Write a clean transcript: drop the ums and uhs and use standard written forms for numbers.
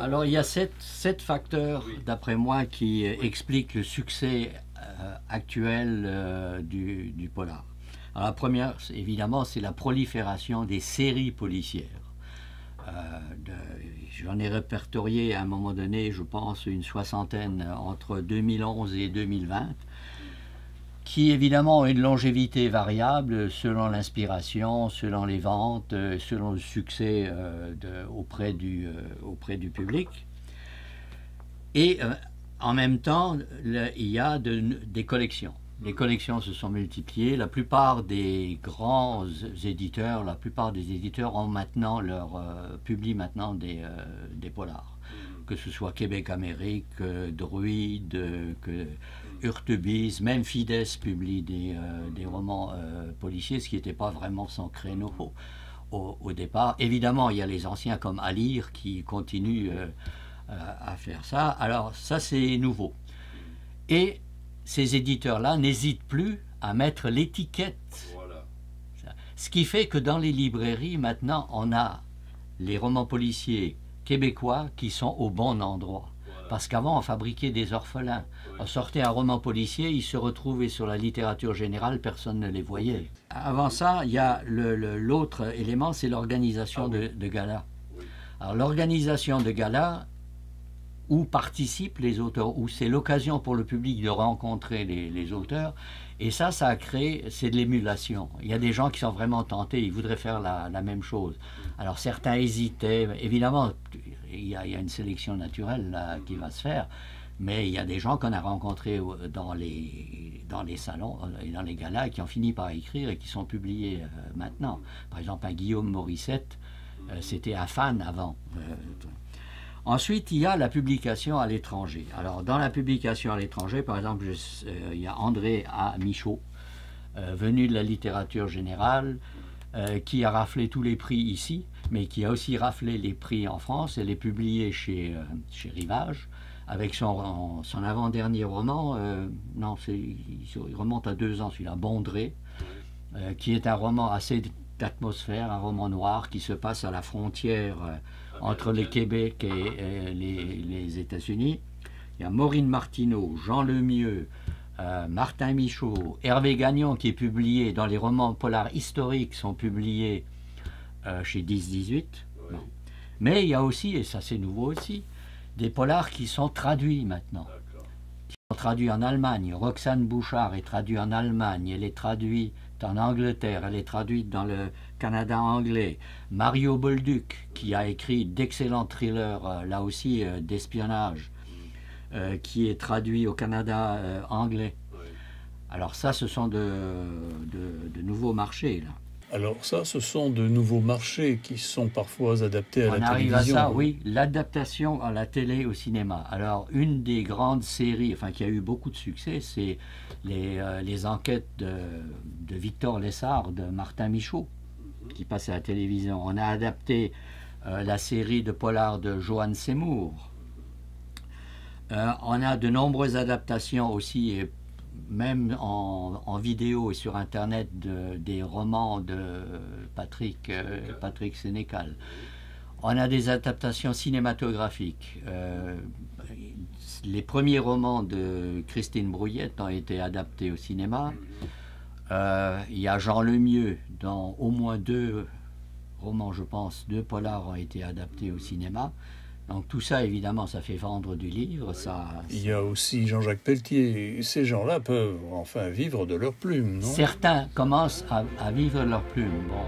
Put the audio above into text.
Alors il y a sept facteurs, d'après moi, qui expliquent le succès actuel du polar. Alors la première, évidemment, c'est la prolifération des séries policières. J'en ai répertorié à un moment donné, je pense, une soixantaine entre 2011 et 2020, qui évidemment ont une longévité variable selon l'inspiration, selon les ventes, selon le succès auprès du public. Et en même temps, il y a des collections. Les collections se sont multipliées. La plupart des grands éditeurs, publient maintenant des polars. Que ce soit Québec-Amérique, Druide, Hurtebise, même Fides publie des romans policiers, ce qui n'était pas vraiment son créneau au départ. Évidemment, il y a les anciens comme Alire qui continuent à faire ça. Alors ça, c'est nouveau. Et ces éditeurs-là n'hésitent plus à mettre l'étiquette. Voilà. Ce qui fait que dans les librairies, maintenant, on a les romans policiers québécois qui sont au bon endroit. Voilà. Parce qu'avant, on fabriquait des orphelins. Oui. On sortait un roman policier, il se retrouvait sur la littérature générale, personne ne les voyait. Avant ça, il y a l'autre élément, c'est l'organisation de galas. Oui. Alors l'organisation de galas, où participent les auteurs, où c'est l'occasion pour le public de rencontrer les auteurs. Et ça a créé, c'est de l'émulation. Il y a des gens qui sont vraiment tentés, ils voudraient faire la même chose. Alors certains hésitaient, évidemment, il y a une sélection naturelle là, qui va se faire, mais il y a des gens qu'on a rencontrés dans les salons et dans les galas qui ont fini par écrire et qui sont publiés maintenant. Par exemple, un Guillaume Morissette, c'était un fan avant. Ensuite, il y a la publication à l'étranger. Alors, dans la publication à l'étranger, par exemple, il y a André A. Michaud, venu de la littérature générale, qui a raflé tous les prix ici, mais qui a aussi raflé les prix en France. Elle est publiée chez Rivage, avec son avant-dernier roman, il remonte à 2 ans, celui-là, Bondré, qui est un roman assez d'atmosphère, un roman noir qui se passe à la frontière entre le Québec et les États-Unis. Il y a Maureen Martineau, Jean Lemieux, Martin Michaud, Hervé Gagnon, qui est publié dans les romans polars historiques, sont publiés chez 10-18. Oui. Bon. Mais il y a aussi, et ça c'est nouveau aussi, des polars qui sont traduits maintenant. Qui sont traduits en Allemagne. Roxane Bouchard est traduite en Allemagne, elle est traduite en Angleterre, elle est traduite dans le Canada anglais. Mario Bolduc, qui a écrit d'excellents thrillers, là aussi d'espionnage, qui est traduit au Canada anglais. Oui. Alors ça, ce sont de nouveaux marchés, là. Alors ça, ce sont de nouveaux marchés qui sont parfois adaptés à la télévision. On arrive à ça, oui, l'adaptation à la télé, au cinéma. Alors, une des grandes séries, qui a eu beaucoup de succès, c'est les enquêtes de Victor Lessard, de Martin Michaud, qui passe à la télévision. On a adapté la série de polar de Joanne Seymour. On a de nombreuses adaptations aussi, même en vidéo et sur Internet, des romans de Patrick Sénécal. On a des adaptations cinématographiques. Les premiers romans de Christine Brouillette ont été adaptés au cinéma. Il y a Jean Lemieux, dans au moins 2 romans, je pense, 2 polars ont été adaptés au cinéma. Donc tout ça, évidemment, ça fait vendre du livre. Il y a aussi Jean-Jacques Pelletier. Ces gens-là peuvent enfin vivre de leur plume, non? Certains commencent à vivre de leur plume. Bon.